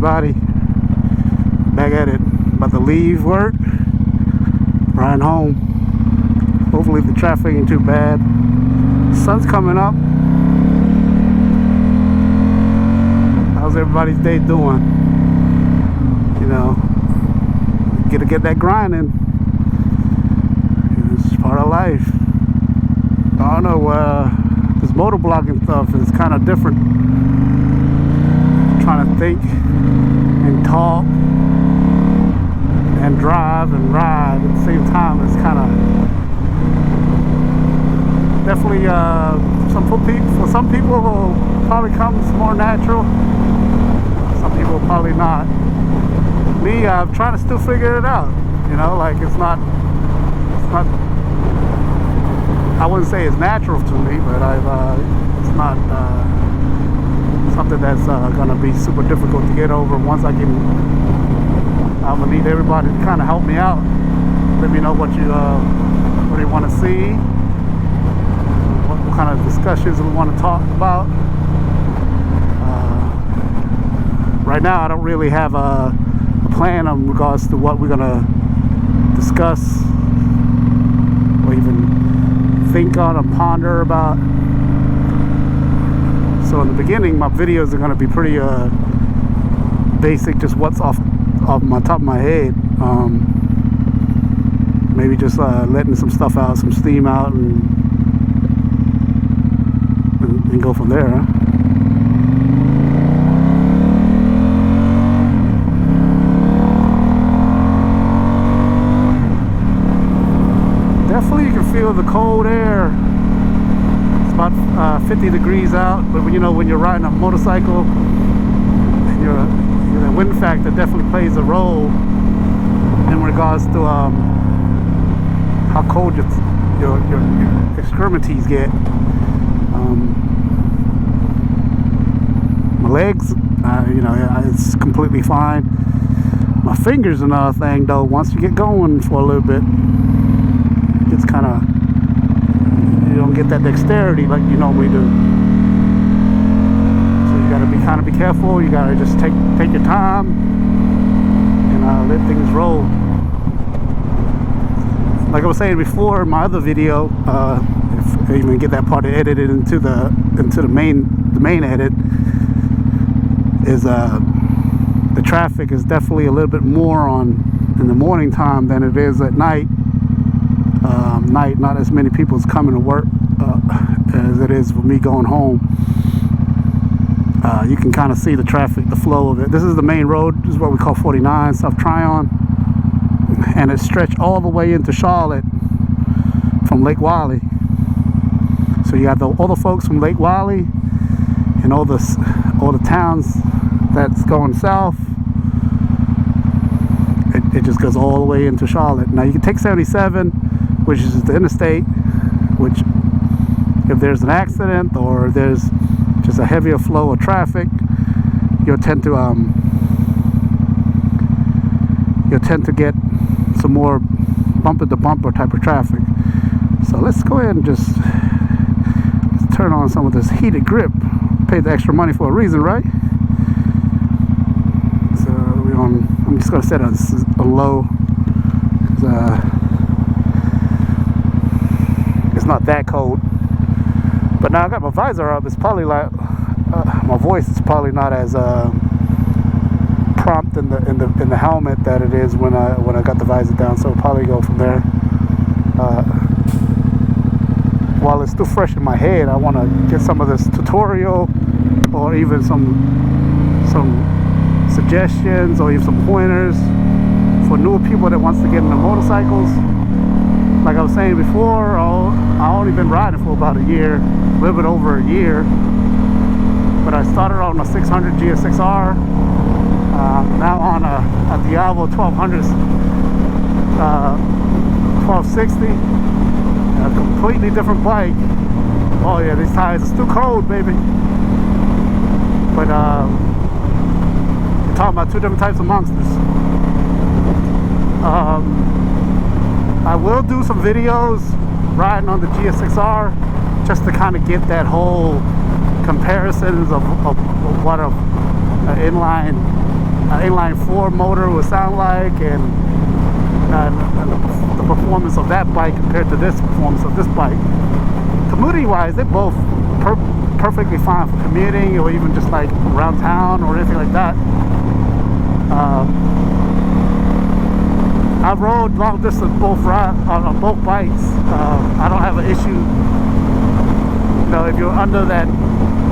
everybody. Back at it. About to leave work. Riding home. Hopefully the traffic ain't too bad. Sun's coming up. How's everybody's day doing? You know, gotta get that grinding. It's part of life. I don't know, this motovlogging stuff is kind of different. Trying to think and talk and drive and ride at the same time is kind of definitely for some people will probably comes more natural. Some people probably not. Me, I'm trying to still figure it out. You know, like it's not. I wouldn't say it's natural to me, but it's not something that's gonna be super difficult to get over. Once I'm gonna need everybody to kind of help me out. Let me know what you want to see, what kind of discussions we want to talk about. Right now, I don't really have a plan in regards to what we're gonna discuss or even think on or ponder about. So in the beginning, my videos are gonna be pretty basic, just what's off my top of my head. Maybe just letting some stuff out, some steam out, and go from there. Huh? Definitely, you can feel the cold air. It's about 50 degrees out, but when you're riding a motorcycle, the wind factor definitely plays a role in regards to how cold your extremities get. My legs, it's completely fine. My fingers, another thing though. Once you get going for a little bit, it's kind of, you don't get that dexterity like you normally do. So you gotta be careful. You gotta just take your time and let things roll. Like I was saying before in my other video, if I even get that part edited into the main edit, is the traffic is definitely a little bit more in the morning time than it is at night. Night, not as many people is coming to work as it is for me going home. You can kind of see the traffic, the flow of it. This is the main road. This is what we call 49 South Tryon, and it's stretched all the way into Charlotte from Lake Wylie. So you got all the folks from Lake Wylie and all the towns that's going south. It just goes all the way into Charlotte. Now you can take 77, which is the interstate, which if there's an accident or there's just a heavier flow of traffic, you'll tend to get some more bumper to bumper type of traffic. So let's go ahead and let's turn on some of this heated grip. Paid the extra money for a reason, right? So I'm just gonna set it on low, because it's not that cold. But now I got my visor up. It's probably like my voice is probably not as prompt in the helmet that it is when I got the visor down. So I'll probably go from there. While it's still fresh in my head, I want to get some of this tutorial or even some suggestions or even some pointers for newer people that wants to get into motorcycles. Like I was saying before, I've only been riding for about a year, a little bit over a year. But I started on a 600 GS6R, now on a Diavel 1260, a completely different bike. Oh yeah, these tires are still cold, baby. But we're talking about two different types of monsters. I will do some videos riding on the GS6R just to kind of get that whole comparisons of what an inline inline 4 motor would sound like, and the performance of that bike compared to this performance of this bike. Commuting wise, they're both perfectly fine for commuting, or even just like around town or anything like that. I've rode long distance on both bikes. I don't have an issue. You know, if you're under that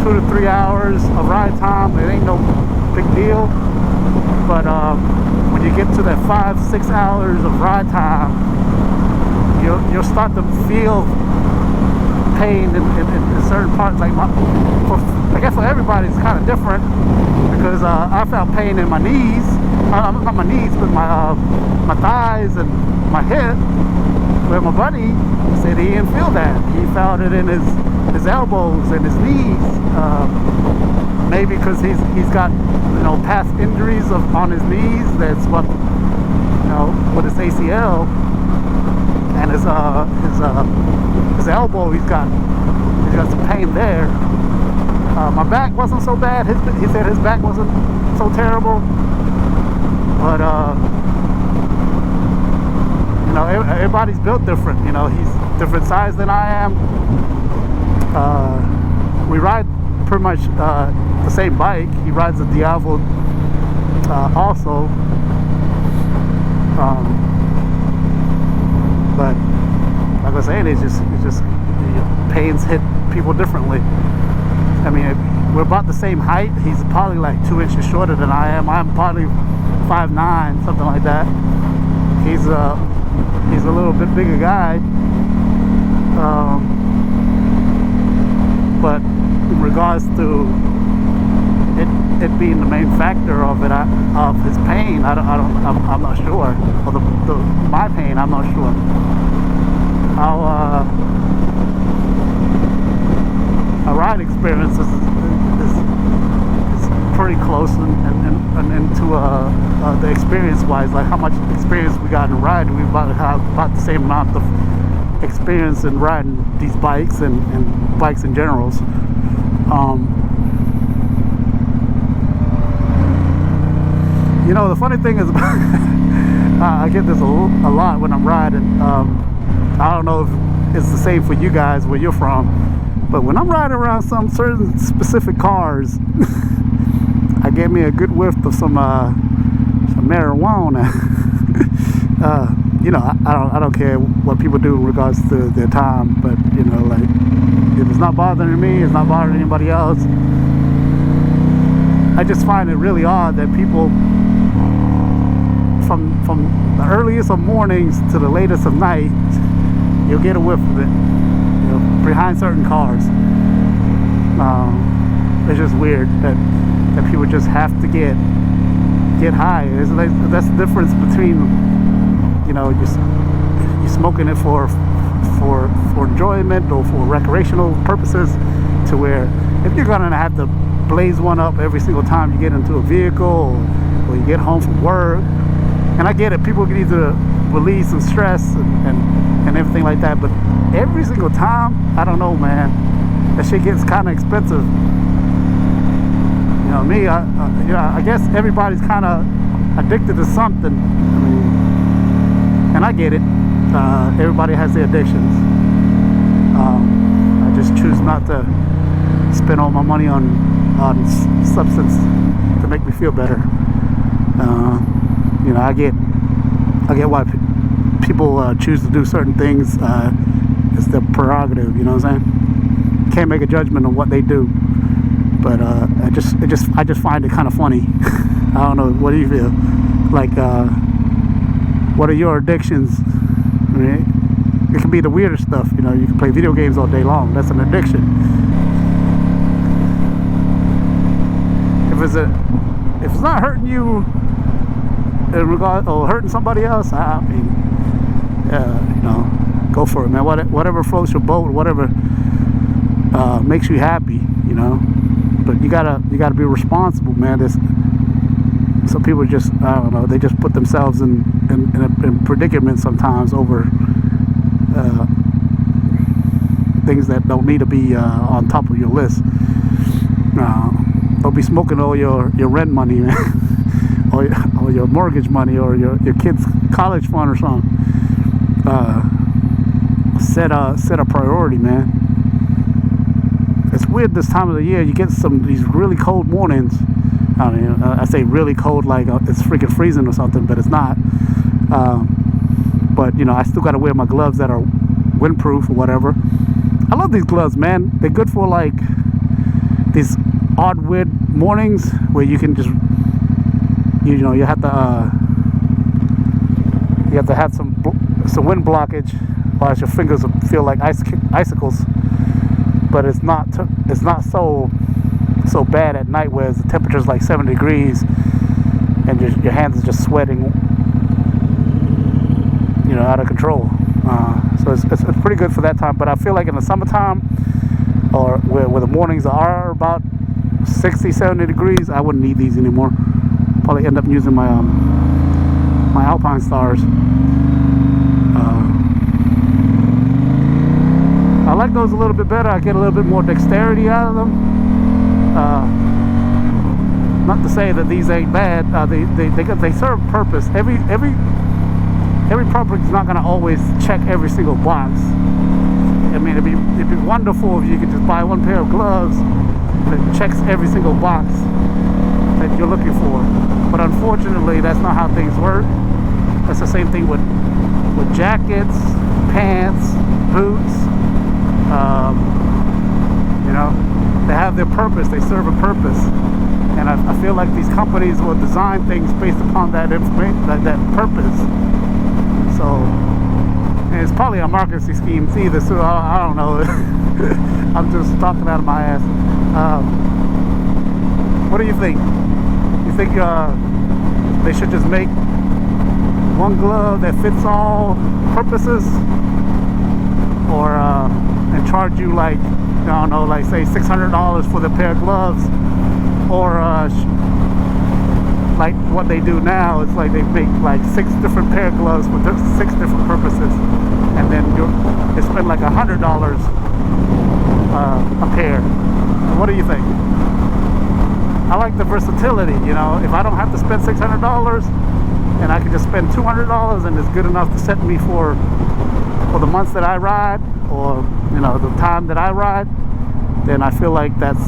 2 to 3 hours of ride time, it ain't no big deal. But when you get to that 5-6 hours of ride time, you'll start to feel pain in certain parts. Like I guess for everybody it's kind of different, because I felt pain in my knees, not my knees, but my thighs and my hip, where my buddy said he didn't feel that. He felt it in his elbows and his knees. Maybe because he's got, you know, past injuries on his knees. That's what, you know, with his ACL and his elbow, he's got some pain there. My back wasn't so bad. He said his back wasn't so terrible, but you know, everybody's built different. You know, he's different size than I am. We ride pretty much the same bike. He rides a Diavel also, but like I was saying, it's just you know, pains hit people differently. I mean, we're about the same height. He's probably like 2 inches shorter than I am. I'm probably 5'9", something like that. He's a little bit bigger guy, but in regards to it being the main factor of his pain, I'm not sure. Or my pain, I'm not sure. Our ride experience is pretty close and into the experience wise, like how much experience we got in riding. We have about the same amount of experience in riding these bikes and bikes in general. You know, the funny thing is, I get this a lot when I'm riding. I don't know if it's the same for you guys where you're from, but when I'm riding around some certain specific cars, I get me a good whiff of some marijuana. You know, I don't care what people do in regards to their time, but you know, like, if it's not bothering me, it's not bothering anybody else. I just find it really odd that people from the earliest of mornings to the latest of night, you'll get a whiff of it, you know, behind certain cars. It's just weird that people just have to get high. Like, that's the difference between, you know, you're smoking it for enjoyment or for recreational purposes, to where if you're gonna have to blaze one up every single time you get into a vehicle or you get home from work. And I get it, people can either release some stress and everything like that, but every single time, I don't know, man, that shit gets kind of expensive. You know, me, I guess everybody's kind of addicted to something. I mean, and I get it. Everybody has their addictions. I just choose not to spend all my money on substance to make me feel better. You know, I get why people choose to do certain things. It's their prerogative, you know what I'm saying? Can't make a judgment on what they do, but I just find it kind of funny. I don't know, what do you feel? Like, what are your addictions? I mean, it can be the weirdest stuff, you know. You can play video games all day long. That's an addiction. If it's not hurting you in regard, or hurting somebody else, I mean, you know, go for it, man. Whatever floats your boat, whatever makes you happy, you know. But you gotta be responsible, man. Some people just, I don't know, they just put themselves in predicaments sometimes over things that don't need to be on top of your list. Don't be smoking all your rent money, man. or your mortgage money or your kid's college fund or something. Set a priority, man. It's weird this time of the year. You get these really cold mornings. I mean, I say really cold like it's freaking freezing or something, but it's not. But you know, I still got to wear my gloves that are windproof or whatever. I love these gloves, man. They're good for like these odd weird mornings where you can just, you know, you have to have some wind blockage, or else your fingers will feel like icicles. But it's not so bad at night where the temperature's like 70 degrees and your hands are just sweating, you know, out of control. So it's pretty good for that time. But I feel like in the summertime, or where the mornings are about 60, 70 degrees, I wouldn't need these anymore. Probably end up using my my Alpine Stars. I like those a little bit better. I get a little bit more dexterity out of them. Not to say that these ain't bad. They serve a purpose. Every property is not going to always check every single box. I mean, it'd be wonderful if you could just buy one pair of gloves that checks every single box that you're looking for. But unfortunately, that's not how things work. That's the same thing with jackets, pants, boots. You know, they have their purpose. They serve a purpose. And I feel like these companies will design things based upon that information, that purpose. So, and it's probably a marketing scheme either. So I don't know. I'm just talking out of my ass. What do you think? You think they should just make one glove that fits all purposes, or and charge you like, I don't know, like say $600 for the pair of gloves, or like what they do now is like they make like 6 different pair of gloves for 6 different purposes, and then they spend like $100 a pair. What do you think? I like the versatility, you know. If I don't have to spend $600 and I can just spend $200 and it's good enough to set me for the months that I ride, or you know, the time that I ride, then I feel like that's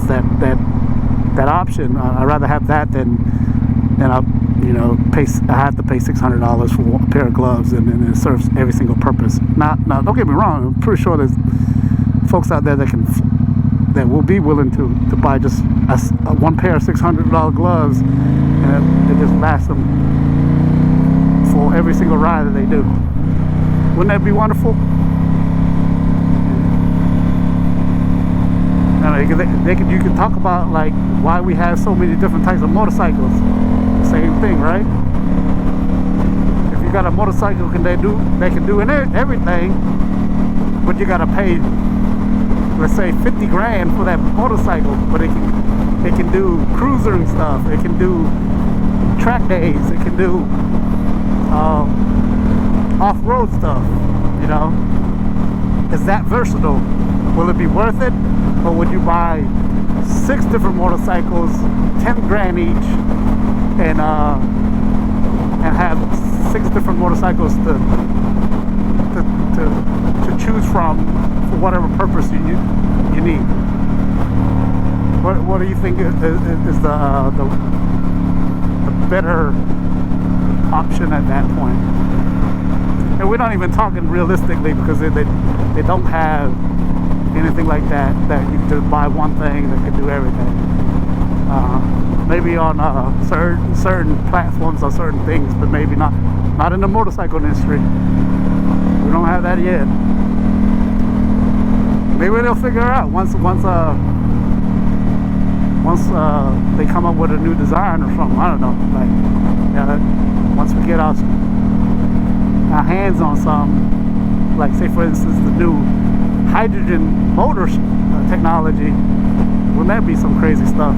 that option. I'd rather have that than I, you know, I have to pay $600 for a pair of gloves, and it serves every single purpose. Now, don't get me wrong. I'm pretty sure there's folks out there that will be willing to buy just one pair of $600 gloves, and it just lasts them for every single ride that they do. Wouldn't that be wonderful? You can talk about like why we have so many different types of motorcycles. Same thing, right? If you got a motorcycle, they can do everything, but you gotta pay, let's say, 50 grand for that motorcycle. But it can do cruising stuff. It can do track days. It can do off-road stuff. You know, is that versatile? Will it be worth it? Or would you buy 6 different motorcycles, 10 grand each, and have 6 different motorcycles to choose from for whatever purpose you need? What do you think is the better option at that point? And we're not even talking realistically, because they don't have anything like that you can just buy one thing that can do everything. Maybe on certain platforms or certain things, but maybe not in the motorcycle industry. We don't have that yet. Maybe they'll figure it out once they come up with a new design or something. I don't know. Like, yeah, once we get our hands on some, like say for instance the new hydrogen motor technology, wouldn't that be some crazy stuff?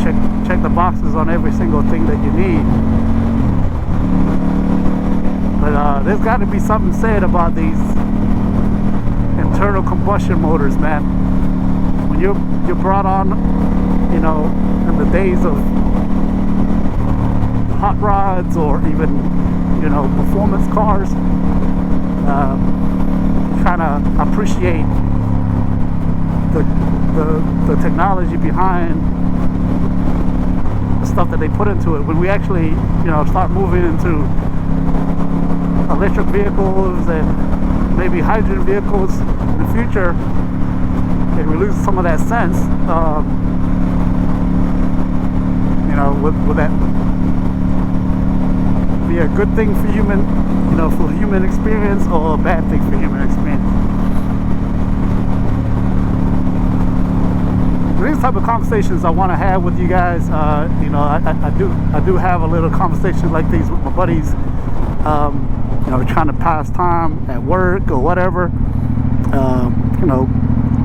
You check the boxes on every single thing that you need. But there's got to be something said about these internal combustion motors, man. When you're brought on you know, in the days of hot rods or even, you know, performance cars, kind of appreciate the technology behind the stuff that they put into it. When we actually, you know, start moving into electric vehicles and maybe hydrogen vehicles in the future, and we lose some of that sense, you know, would that be a good thing for human, you know, for human experience, or a bad thing for human experience? These type of conversations I want to have with you guys. You know, I do have a little conversations like these with my buddies. You know, trying to pass time at work or whatever. You know,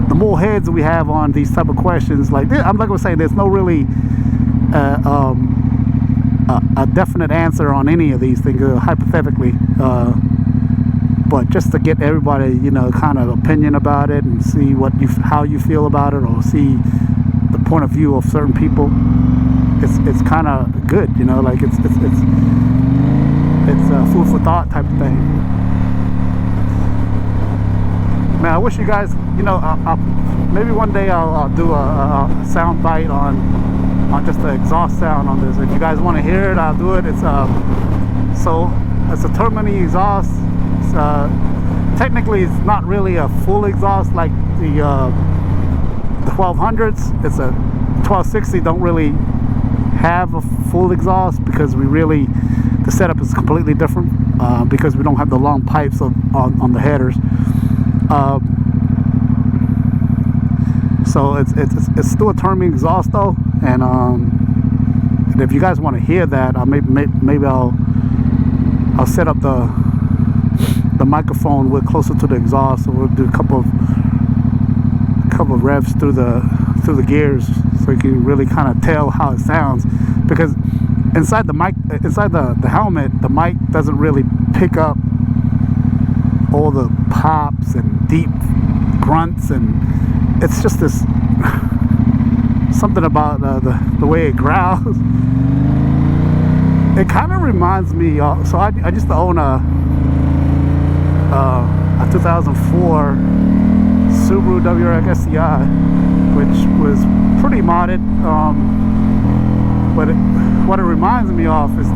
the more heads we have on these type of questions, like this, I'm like I was saying, there's no really a definite answer on any of these things, hypothetically. But just to get everybody, you know, kind of opinion about it and see how you feel about it, or see the point of view of certain people, it's kind of good, you know, like it's food for thought type of thing. Man, I wish you guys, you know, maybe one day I'll do a sound bite on just the exhaust sound on this. If you guys want to hear it, I'll do it. It's so it's a Termini exhaust. Technically it's not really a full exhaust like the 1200s. It's a 1260 don't really have a full exhaust, because the setup is completely different, because we don't have the long pipes on the headers. So it's still a Termini exhaust though, and if you guys want to hear that, maybe I'll set up the microphone closer to the exhaust, so we'll do a couple of revs through the gears, so you can really kind of tell how it sounds. Because inside the helmet, the mic doesn't really pick up all the pops and deep grunts, and it's just this something about the way it growls. It kind of reminds me. So I used to own a 2004 Subaru WRX SCI, which was pretty modded. But what it reminds me of is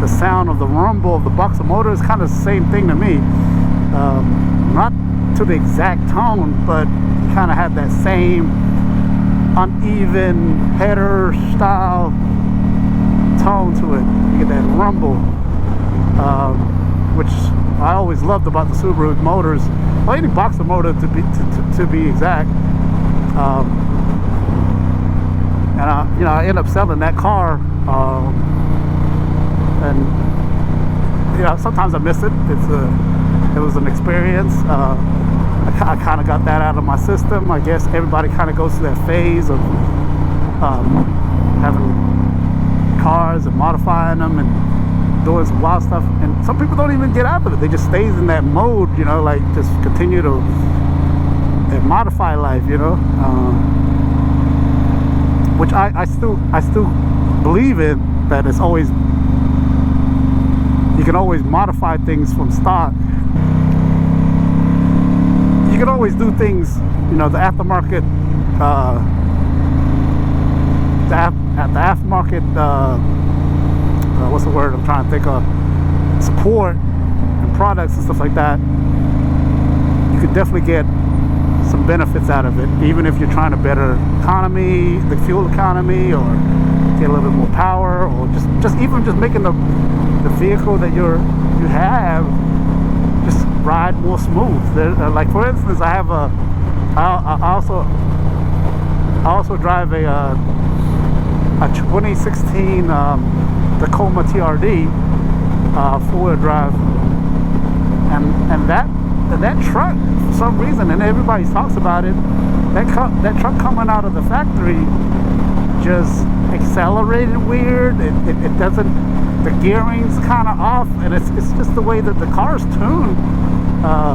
the sound of the rumble of the boxer motor is kind of the same thing to me. Not to the exact tone, but kind of had that same uneven header style tone to it. You get that rumble, which I always loved about the Subaru motors, or any boxer motor to be exact. And you know, I ended up selling that car, and you know, sometimes I miss it. It was an experience. I kind of got that out of my system. I guess everybody kind of goes through that phase of having cars and modifying them and doing some wild stuff, and some people don't even get out of it. They just stays in that mode, you know, like just continue to modify life, you know, which I still believe in, that it's always, you can always modify things from stock. You can always do things, you know, the aftermarket what's the word I'm trying to think of, support and products and stuff like that. You could definitely get some benefits out of it, even if you're trying to better economy, the fuel economy, or get a little bit more power, or just making the vehicle that you have just ride more smooth. Like for instance, I also drive a 2016 Tacoma TRD, four-wheel drive, and that truck, for some reason, and everybody talks about it, that truck coming out of the factory just accelerated weird. It doesn't, the gearing's kind of off, and it's just the way that the car's tuned,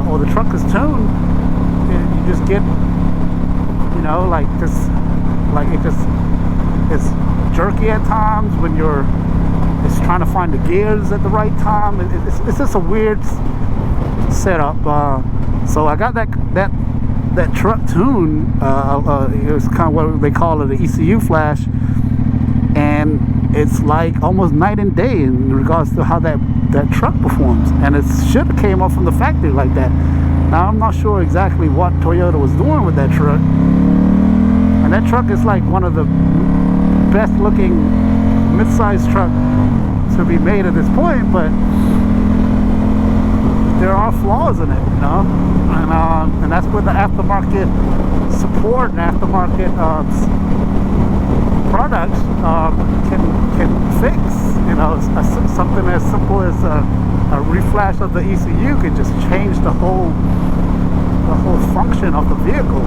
or the truck is tuned. You just get, you know, like this Like it's jerky at times when it's trying to find the gears at the right time. It's just a weird setup. So I got that truck tuned. It was kind of what they call it, an ECU flash, and it's like almost night and day in regards to how that truck performs. And it should have came up from the factory like that. Now I'm not sure exactly what Toyota was doing with that truck, and that truck is like one of the best looking mid-sized truck to be made at this point, but there are flaws in it, you know, and that's where the aftermarket support and aftermarket products can fix. You know, something as simple as a reflash of the ECU can just change the whole function of the vehicle.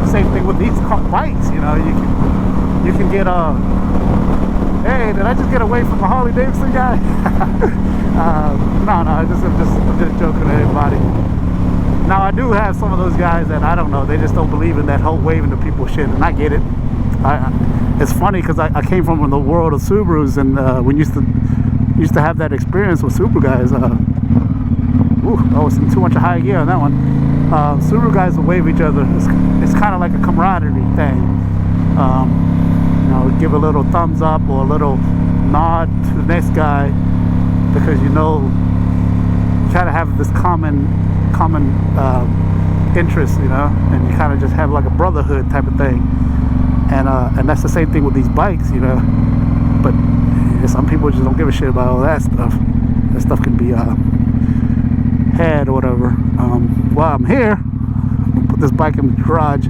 Same thing with these bikes. You know, you can get a hey, did I just get away from the Harley Davidson guy? No, I'm just joking at everybody. Now I do have some of those guys that I don't know, they just don't believe in that whole waving to people shit, and I get it. It's funny because I came from the world of Subarus, and we used to have that experience with Subaru guys. I was in too much high gear on that one. Subaru guys will wave each other. It's kind of like a camaraderie thing. You know, give a little thumbs up or a little nod to the next guy, because you know, you kind of have this common interest, you know, and you kind of just have like a brotherhood type of thing. And that's the same thing with these bikes, you know. But some people just don't give a shit about all that stuff. That stuff can be had or whatever. While I'm here, I'll put this bike in the garage.